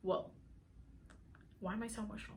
Whoa. Why am I so emotional?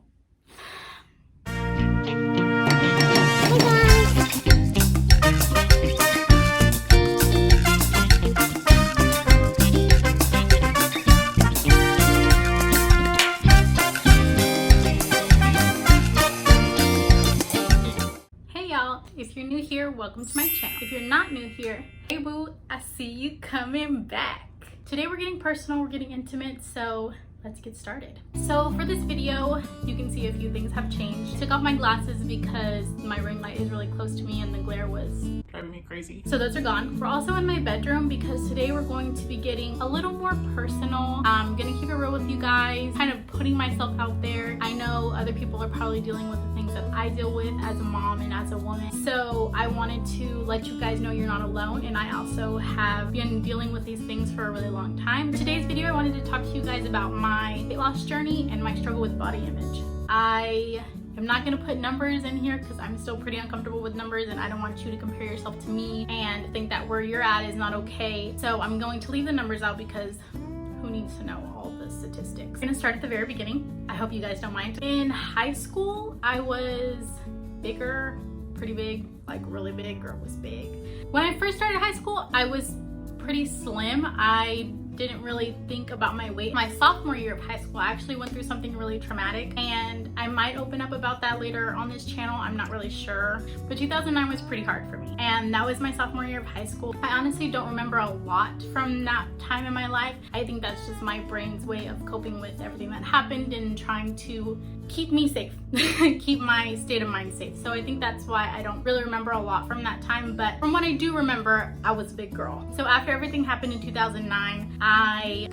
Hey y'all, if you're new here, welcome to my channel. If you're not new here, hey boo, I see you coming back. Today we're getting personal, we're getting intimate, so let's get started. So for this video, you can see a few things have changed. Took off my glasses because my ring light is really close to me and the glare was driving me crazy. So those are gone. We're also in my bedroom because today we're going to be getting a little more personal. I'm gonna keep it real with you guys, kind of putting myself out there. I know other people are probably dealing with the things that I deal with as a mom and as a woman. So I wanted to let you guys know you're not alone, and I also have been dealing with these things for a really long time. Today's video, I wanted to talk to you guys about my weight loss journey and my struggle with body image. I am not going to put numbers in here because I'm still pretty uncomfortable with numbers and I don't want you to compare yourself to me and think that where you're at is not okay. So I'm going to leave the numbers out because who needs to know all the statistics? I'm going to start at the very beginning. I hope you guys don't mind. In high school, I was bigger, pretty big, like really big, or was big. When I first started high school, I was pretty slim. I didn't really think about my weight. My sophomore year of high school, I actually went through something really traumatic, and I might open up about that later on this channel. I'm not really sure, but 2009 was pretty hard for me, and that was my sophomore year of high school. I honestly don't remember a lot from that time in my life. I think that's just my brain's way of coping with everything that happened and trying to keep me safe, keep my state of mind safe. So I think that's why I don't really remember a lot from that time, but from what I do remember, I was a big girl. So after everything happened in 2009, I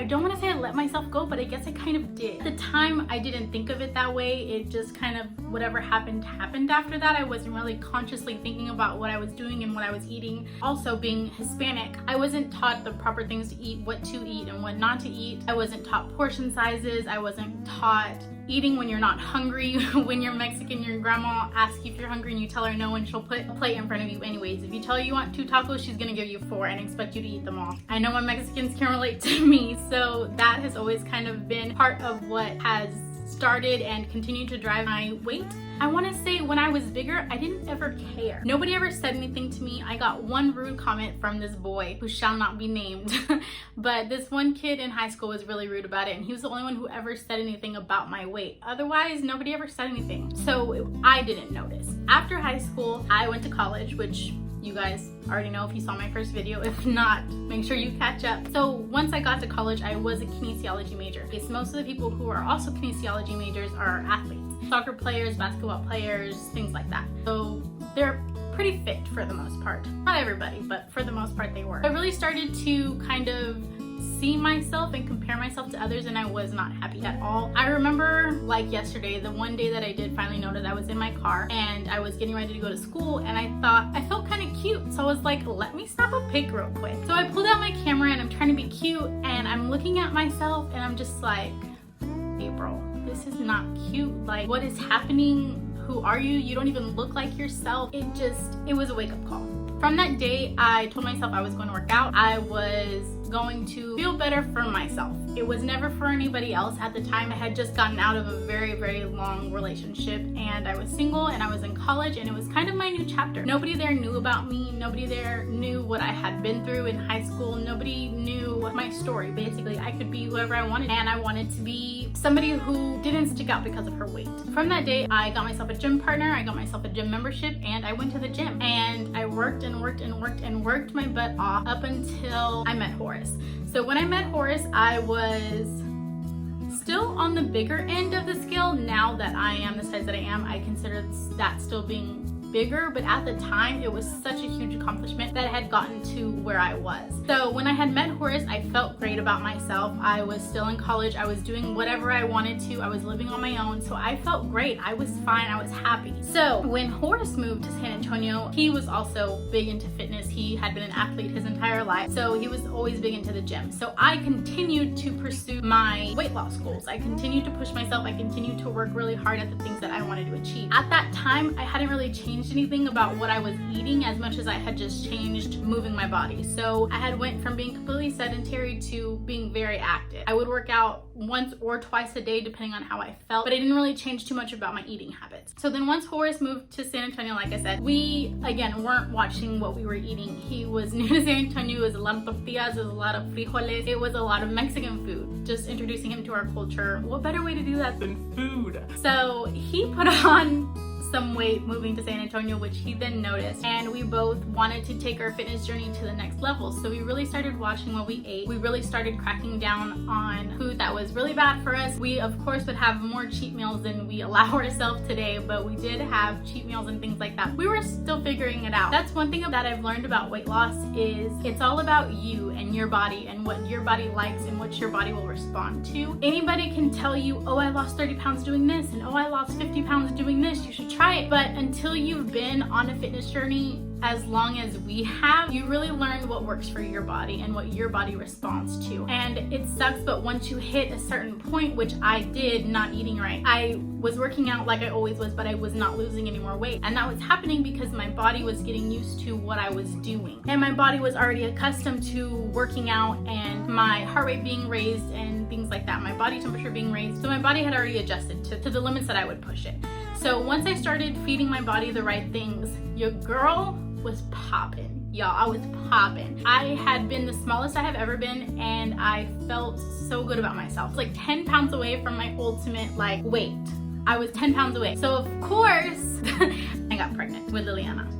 don't want to say I let myself go, but I guess I kind of did. At the time, I didn't think of it that way. It just kind of, whatever happened after that. I wasn't really consciously thinking about what I was doing and what I was eating. Also, being Hispanic, I wasn't taught the proper things to eat, what to eat and what not to eat. I wasn't taught portion sizes. I wasn't taught eating when you're not hungry. When you're Mexican, your grandma asks you if you're hungry and you tell her no, and she'll put a plate in front of you anyways. If you tell her you want 2 tacos, she's gonna give you 4 and expect you to eat them all. I know my Mexicans can relate to me, so that has always kind of been part of what has started and continued to drive my weight. I want to say when I was bigger, I didn't ever care. Nobody ever said anything to me. I got one rude comment from this boy who shall not be named, but this one kid in high school was really rude about it, and he was the only one who ever said anything about my weight. Otherwise, nobody ever said anything. So I didn't notice. After high school, I went to college, which you guys already know if you saw my first video. If not, make sure you catch up. So once I got to college, I was a kinesiology major. Because most of the people who are also kinesiology majors are athletes. Soccer players, basketball players, things like that. So they're pretty fit for the most part. Not everybody, but for the most part they were. I really started to kind of see myself and compare myself to others, and I was not happy at all. I remember like yesterday, the one day that I did finally notice, I was in my car and I was getting ready to go to school, and I felt kind of cute. So I was like, let me snap a pic real quick. So I pulled out my camera and I'm trying to be cute, and I'm looking at myself and I'm just like, hey bro, this is not cute. Like, what is happening? Who are you? You don't even look like yourself. It was a wake-up call. From that day, I told myself I was going to work out. I was going to feel better for myself. It was never for anybody else. At the time, I had just gotten out of a very, very long relationship, and I was single and I was in college, and it was kind of my new chapter. Nobody there knew about me. Nobody there knew what I had been through in high school. Nobody knew my story. Basically, I could be whoever I wanted, and I wanted to be somebody who didn't stick out because of her weight. From that day, I got myself a gym partner, I got myself a gym membership, and I went to the gym, and I worked and worked and worked and worked my butt off up until I met Horace. So when I met Horace, I was still on the bigger end of the scale. Now that I am the size that I am, I consider that still being bigger, but at the time it was such a huge accomplishment that I had gotten to where I was. So when I had met Horace, I felt great about myself. I was still in college. I was doing whatever I wanted to. I was living on my own. So I felt great. I was fine. I was happy. So when Horace moved to San Antonio, he was also big into fitness. He had been an athlete his entire life. So he was always big into the gym. So I continued to pursue my weight loss goals. I continued to push myself. I continued to work really hard at the things that I wanted to achieve. At that time, I hadn't really changed anything about what I was eating as much as I had just changed moving my body. So I had went from being completely sedentary married to being very active. I would work out once or twice a day depending on how I felt, but I didn't really change too much about my eating habits. So then once Horace moved to San Antonio, like I said, we again weren't watching what we were eating. He was new to San Antonio. It was a lot of tortillas, it was a lot of frijoles, it was a lot of Mexican food. Just introducing him to our culture. What better way to do that than food? So he put on some weight moving to San Antonio, which he then noticed, and we both wanted to take our fitness journey to the next level. So we really started watching what we ate. We really started cracking down on food that was really bad for us. We of course would have more cheat meals than we allow ourselves today, but we did have cheat meals and things like that. We were still figuring it out. That's one thing that I've learned about weight loss, is it's all about you and your body and what your body likes and what your body will respond to. Anybody can tell you, oh, I lost 30 pounds doing this, and oh, I lost 50 pounds doing this, you should try it. But until you've been on a fitness journey as long as we have, you really learn what works for your body and what your body responds to. And it sucks, but once you hit a certain point, which I did, not eating right, I was working out like I always was, but I was not losing any more weight. And that was happening because my body was getting used to what I was doing. And my body was already accustomed to working out and my heart rate being raised and things like that, my body temperature being raised. So my body had already adjusted to the limits that I would push it. So once I started feeding my body the right things, your girl was popping. Y'all, I was popping. I had been the smallest I have ever been, and I felt so good about myself. Like 10 pounds away from my ultimate weight. I was 10 pounds away. So of course, I got pregnant with Liliana.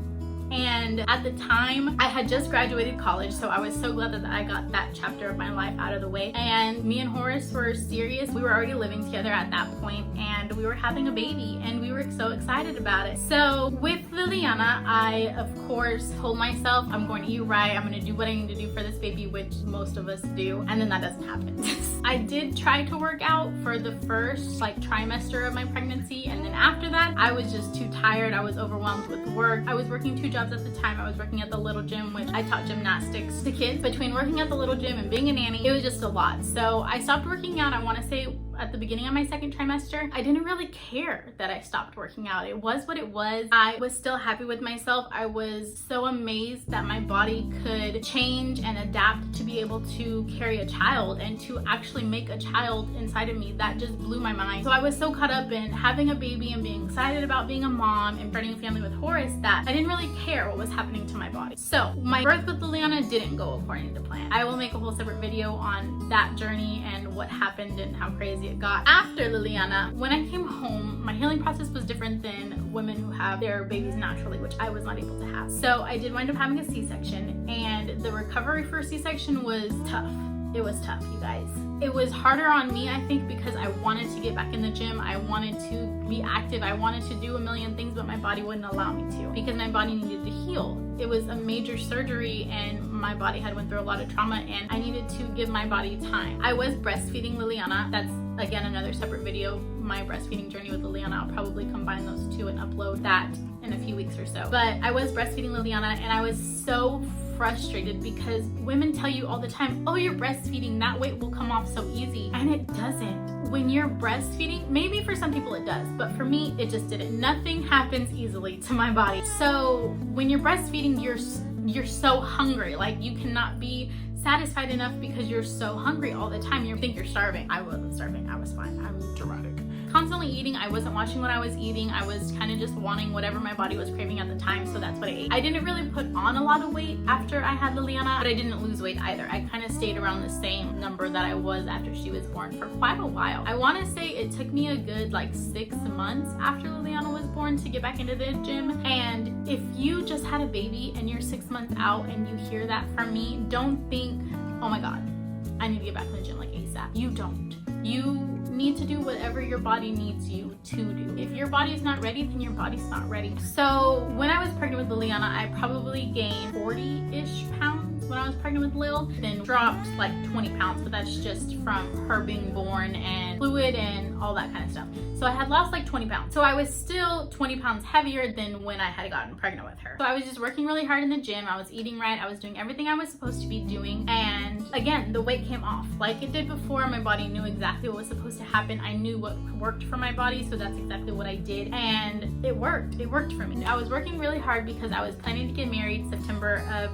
And at the time, I had just graduated college, so I was so glad that I got that chapter of my life out of the way. And me and Horace were serious. We were already living together at that point, and we were having a baby, and we were so excited about it. So with Liliana, I of course told myself, I'm going to eat right, I'm going to do what I need to do for this baby, which most of us do, and then that doesn't happen. I did try to work out for the first trimester of my pregnancy, and then after that, I was just too tired. I was overwhelmed with work. I was working 2 jobs at the time. I was working at the little gym, which I taught gymnastics to kids. Between working at the little gym and being a nanny, it was just a lot. So I stopped working out, I want to say at the beginning of my second trimester. I didn't really care that I stopped working out. It was what it was. I was still happy with myself. I was so amazed that my body could change and adapt to be able to carry a child and to actually make a child inside of me. That just blew my mind. So I was so caught up in having a baby and being excited about being a mom and starting a family with Horace that I didn't really care what was happening to my body. So my birth with Liliana didn't go according to plan. I will make a whole separate video on that journey and what happened and how crazy it got. After Liliana, when I came home, my healing process was different than women who have their babies naturally, which I was not able to have. So I did wind up having a C-section, and the recovery for a C-section was tough. It was tough, you guys. It was harder on me, I think, because I wanted to get back in the gym. I wanted to be active. I wanted to do a million things, but my body wouldn't allow me to because my body needed to heal. It was a major surgery and my body had went through a lot of trauma, and I needed to give my body time. I was breastfeeding Liliana. That's again another separate video, my breastfeeding journey with Liliana. I'll probably combine those two and upload that in a few weeks or so. But I was breastfeeding Liliana, and I was so frustrated because women tell you all the time, oh, you're breastfeeding, that weight will come off so easy. And it doesn't. When you're breastfeeding, maybe for some people it does, but for me, it just didn't. Nothing happens easily to my body. So when you're breastfeeding, you're so hungry. You cannot be satisfied enough because you're so hungry all the time. You think you're starving. I wasn't starving. I was fine. I'm dramatic. Constantly eating. I wasn't watching what I was eating. I was kind of just wanting whatever my body was craving at the time, so that's what I ate. I didn't really put on a lot of weight after I had Liliana, but I didn't lose weight either. I kind of stayed around the same number that I was after she was born for quite a while. I want to say it took me a good 6 months after Liliana was born to get back into the gym. And if you just had a baby and you're 6 months out and you hear that from me, don't think, oh my God, I need to get back in the gym ASAP. You don't. You need to do whatever your body needs you to do. If your body is not ready, then your body's not ready. So when I was pregnant with Liliana, I probably gained 40-ish pounds when I was pregnant with Lil, then dropped 20 pounds, but that's just from her being born and fluid and all that kind of stuff. So I had lost 20 pounds. So I was still 20 pounds heavier than when I had gotten pregnant with her. So I was just working really hard in the gym. I was eating right. I was doing everything I was supposed to be doing. And again, the weight came off like it did before. My body knew exactly what was supposed to happen. I knew what worked for my body, so that's exactly what I did. And it worked. It worked for me. I was working really hard because I was planning to get married September of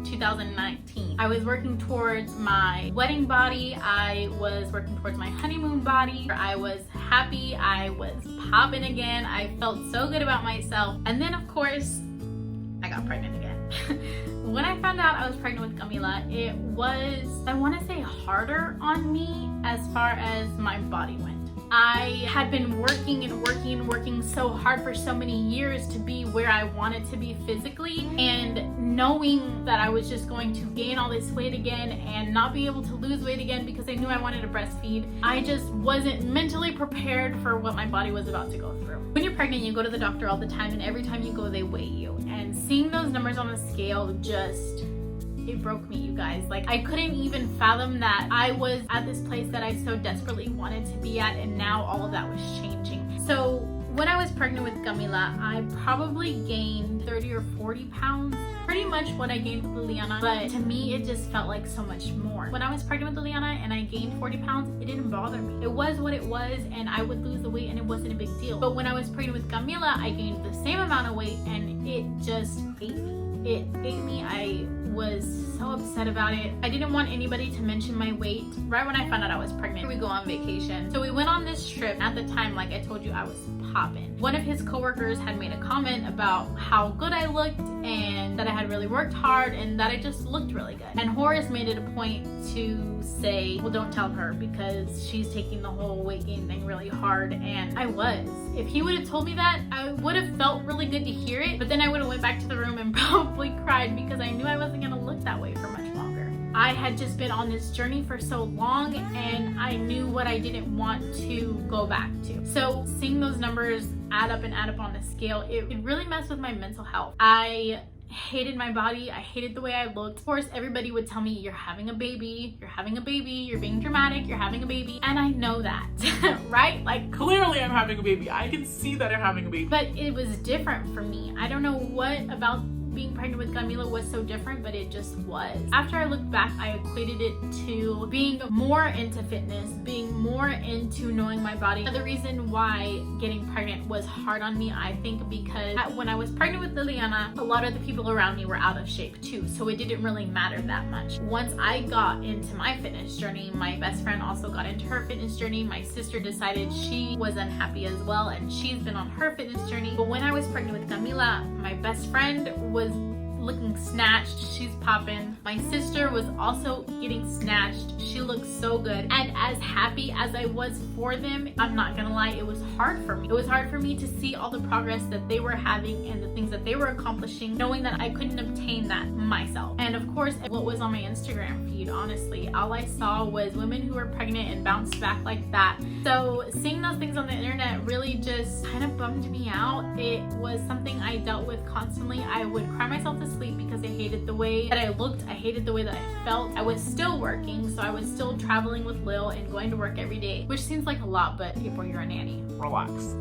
2019. I was working towards my wedding body. I was working towards my honeymoon body. I was happy. I was popping again. I felt so good about myself. And then of course, I got pregnant again. When I found out I was pregnant with Camila, it was, I want to say, harder on me as far as my body went. I had been working so hard for so many years to be where I wanted to be physically, and knowing that I was just going to gain all this weight again and not be able to lose weight again because I knew I wanted to breastfeed, I just wasn't mentally prepared for what my body was about to go through. When you're pregnant, you go to the doctor all the time, and every time you go, they weigh you. And seeing those numbers on the scale just, it broke me, you guys. Like, I couldn't even fathom that I was at this place that I so desperately wanted to be at, and now all of that was changing. So when I was pregnant with Camila, I probably gained 30 or 40 pounds, pretty much what I gained with Liliana, but to me it just felt like so much more. When I was pregnant with Liliana and I gained 40 pounds, it didn't bother me. It was what it was, and I would lose the weight and it wasn't a big deal. But when I was pregnant with Camila, I gained the same amount of weight and it just ate me. It ate me. I was so upset about it. I didn't want anybody to mention my weight. Right when I found out I was pregnant, we go on vacation. So we went on this trip. At the time, like I told you, I was popping. One of his coworkers had made a comment about how good I looked and that I had really worked hard and that I just looked really good. And Horace made it a point to say, well, don't tell her because she's taking the whole weight gain thing really hard. And I was. If he would have told me that, I would have felt really good to hear it, but then I would have went back to the room and probably cried because I knew I wasn't gonna look that way for much longer. I had just been on this journey for so long and I knew what I didn't want to go back to. So seeing those numbers add up on the scale, it really messed with my mental health. I hated my body. I hated the way I looked. Of course, everybody would tell me, you're having a baby, you're being dramatic, you're having a baby. And I know that, right? Like, clearly I'm having a baby. I can see that I'm having a baby. But it was different for me. I don't know what about being pregnant with Camila was so different, but it just was. After I looked back, I equated it to being more into fitness, being more into knowing my body. The reason why getting pregnant was hard on me, I think, because when I was pregnant with Liliana, a lot of the people around me were out of shape too, so it didn't really matter that much. Once I got into my fitness journey, my best friend also got into her fitness journey. My sister decided she was unhappy as well, and she's been on her fitness journey. But when I was pregnant with Camila, my best friend was looking snatched. She's popping. My sister was also getting snatched. She looked so good. And as happy as I was for them, I'm not gonna lie, it was hard for me. It was hard for me to see all the progress that they were having and the things that they were accomplishing, knowing that I couldn't obtain that myself. And of course, what was on my Instagram feed, honestly, all I saw was women who were pregnant and bounced back like that. So seeing those things on the internet really just kind of bummed me out. It was something I dealt with constantly. I would cry myself to sleep because I hated the way that I looked. I hated the way that I felt. I was still working, so I was still traveling with Lil and going to work every day, which seems like a lot, but April, you're a nanny. Relax.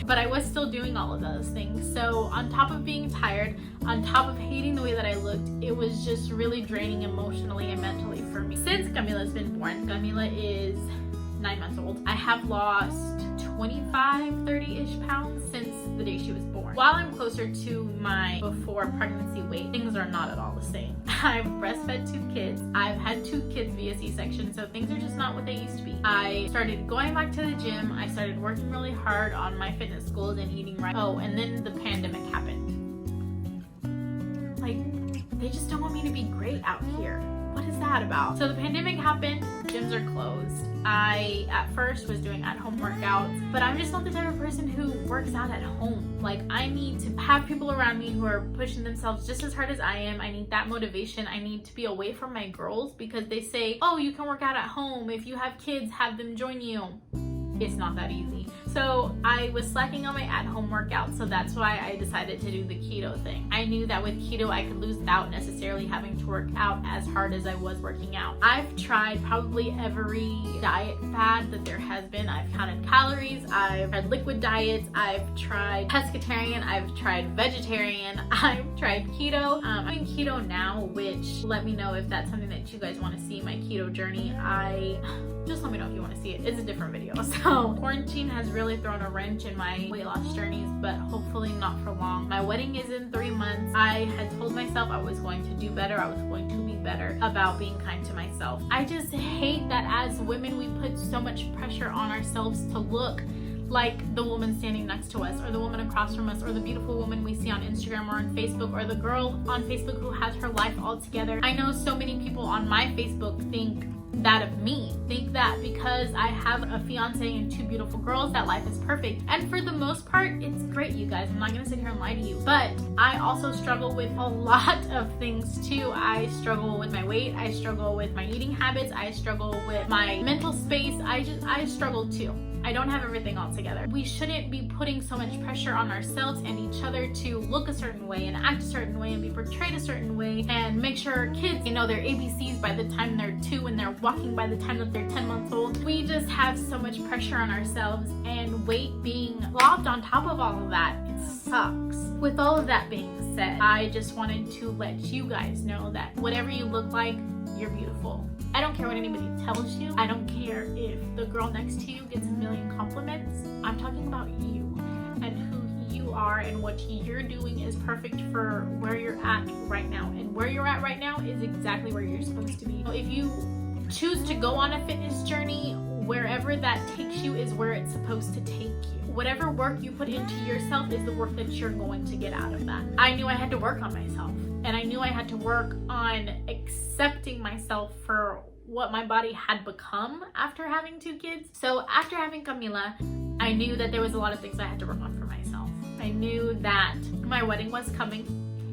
But I was still doing all of those things. So on top of being tired, on top of hating the way that I looked, it was just really draining emotionally and mentally for me. Since Camila's been born, Camila is 9 months old, I have lost 25, 30-ish pounds since the day she was born. While I'm closer to my before pregnancy weight, things are not at all the same. I've breastfed 2 kids. I've had 2 kids via C-section, so things are just not what they used to be. I started going back to the gym. I started working really hard on my fitness goals and eating right. Oh, and then the pandemic happened. Like, they just don't want me to be great out here. What is that about? So the pandemic happened, gyms are closed. I, at first, was doing at-home workouts, but I'm just not the type of person who works out at home. Like, I need to have people around me who are pushing themselves just as hard as I am. I need that motivation. I need to be away from my girls because they say, oh, you can work out at home. If you have kids, have them join you. It's not that easy. So I was slacking on my at-home workout, so that's why I decided to do the keto thing. I knew that with keto I could lose without necessarily having to work out as hard as I was working out. I've tried probably every diet fad that there has been. I've counted calories, I've tried liquid diets, I've tried pescatarian, I've tried vegetarian, I've tried keto. I'm doing keto now, which let me know if that's something that you guys want to see, my keto journey. Just let me know if you want to see it. It's a different video. So quarantine has really really thrown a wrench in my weight loss journeys, but hopefully not for long. My wedding is in 3 months. I had told myself I was going to do better. I was going to be better about being kind to myself. I just hate that as women we put so much pressure on ourselves to look like the woman standing next to us, or the woman across from us, or the beautiful woman we see on Instagram or on Facebook, or the girl on Facebook who has her life all together. I know so many people on my Facebook think that of me, think that because I have a fiance and 2 beautiful girls that life is perfect. And for the most part, it's great, you guys. I'm not gonna sit here and lie to you, but I also struggle with a lot of things too. I struggle with my weight, I struggle with my eating habits, I struggle with my mental space. I struggle too. I don't have everything all together. We shouldn't be putting so much pressure on ourselves and each other to look a certain way and act a certain way and be portrayed a certain way and make sure our kids, you know, their ABCs by the time they're 2 and they're walking by the time that they're 10 months old. We just have so much pressure on ourselves, and weight being lobbed on top of all of that, it sucks. With all of that being said, I just wanted to let you guys know that whatever you look like, you're beautiful. I don't care what anybody tells you. I don't care if the girl next to you gets a million compliments. I'm talking about you and who you are, and what you're doing is perfect for where you're at right now. And where you're at right now is exactly where you're supposed to be. If you choose to go on a fitness journey, wherever that takes you is where it's supposed to take you. Whatever work you put into yourself is the work that you're going to get out of that. I knew I had to work on myself. And I knew I had to work on accepting myself for what my body had become after having 2 kids. So after having Camila, I knew that there was a lot of things I had to work on for myself. I knew that my wedding was coming.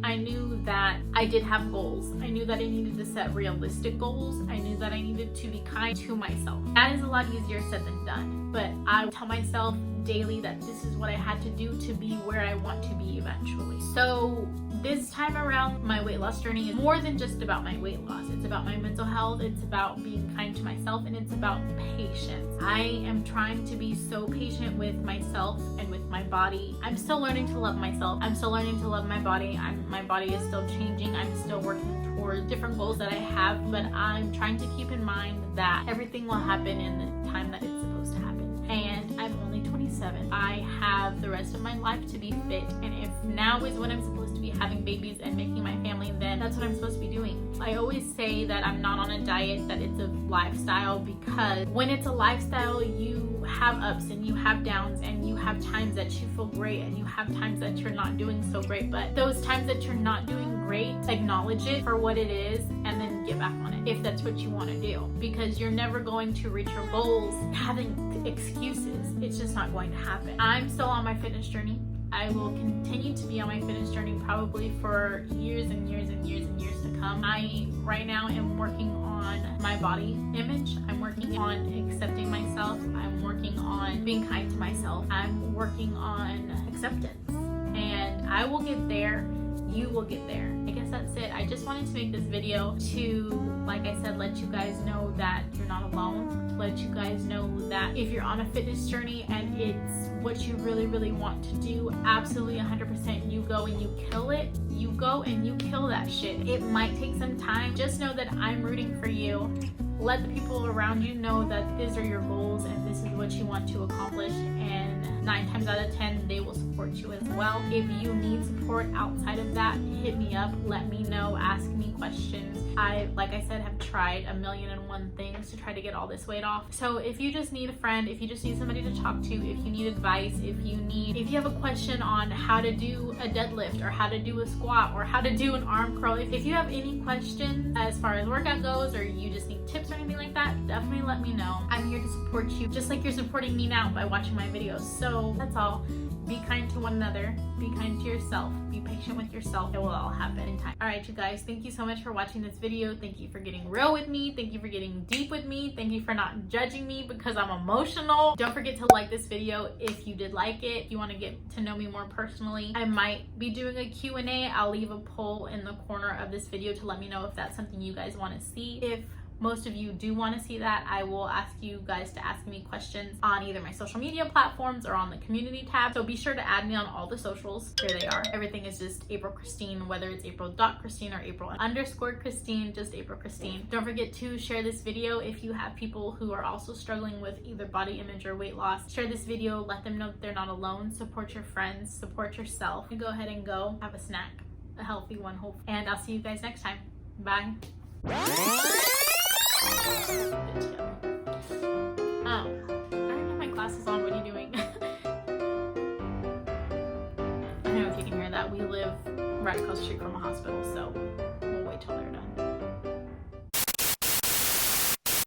I knew that I did have goals. I knew that I needed to set realistic goals. I knew that I needed to be kind to myself. That is a lot easier said than done. But I tell myself daily that this is what I had to do to be where I want to be eventually. So this time around, my weight loss journey is more than just about my weight loss. It's about my mental health, it's about being kind to myself, and it's about patience. I am trying to be so patient with myself and with my body. I'm still learning to love myself. I'm still learning to love my body. My body is still changing. I'm still working towards different goals that I have, but I'm trying to keep in mind that everything will happen in the time that it's supposed to happen. And I'm only 27. I have the rest of my life to be fit, and if now is when I'm supposed to be having babies and making my family, then that's what I'm supposed to be doing. I always say that I'm not on a diet, that it's a lifestyle, because when it's a lifestyle, you have ups and you have downs, and you have times that you feel great and you have times that you're not doing so great. But those times that you're not doing great, acknowledge it for what it is and then get back on it if that's what you want to do, because you're never going to reach your goals having excuses. It's just not going to happen. I'm still on my fitness journey. I will continue to be on my fitness journey probably for years and years and years and years to come. I right now am working on my body image. I'm working on accepting myself. I'm working on being kind to myself. I'm working on acceptance, and I will get there. You will get there. I guess that's it. I just wanted to make this video to, like I said, let you guys know that you're not alone. To let you guys know that if you're on a fitness journey and it's what you really, really want to do, absolutely 100% you go and you kill it. You go and you kill that shit. It might take some time. Just know that I'm rooting for you. Let the people around you know that these are your goals and this is what you want to accomplish, and 9 times out of 10 they will support you as well. If you need support outside of that, hit me up, let me know, ask me questions. I, like I said, have tried 1,000,001 things to try to get all this weight off. So if you just need a friend, if you just need somebody to talk to, if you need advice, if you have a question on how to do a deadlift or how to do a squat or how to do an arm curl, if you have any questions as far as workout goes, or you just need tips or anything like that, definitely let me know. I'm here to support you just like you're supporting me now by watching my videos. So that's all. Be kind to one another, be kind to yourself, be patient with yourself. It will all happen in time. All right, you guys, thank you so much for watching this video. Thank you for getting real with me. Thank you for getting deep with me. Thank you for not judging me because I'm emotional. Don't forget to like this video if you did like it. If you want to get to know me more personally, I might be doing a Q&A. I'll leave a poll in the corner of this video to let me know if that's something you guys want to see. If most of you do want to see that, I will ask you guys to ask me questions on either my social media platforms or on the community tab. So be sure to add me on all the socials. Here they are. Everything is just April Christine, whether it's April.Christine or April_Christine, just April Christine. Don't forget to share this video if you have people who are also struggling with either body image or weight loss. Share this video, let them know that they're not alone. Support your friends, support yourself. You go ahead and go have a snack, a healthy one, hopefully. And I'll see you guys next time. Bye. Oh, I don't have my glasses on. What are you doing? I don't know if you can hear that. We live right across the street from a hospital, so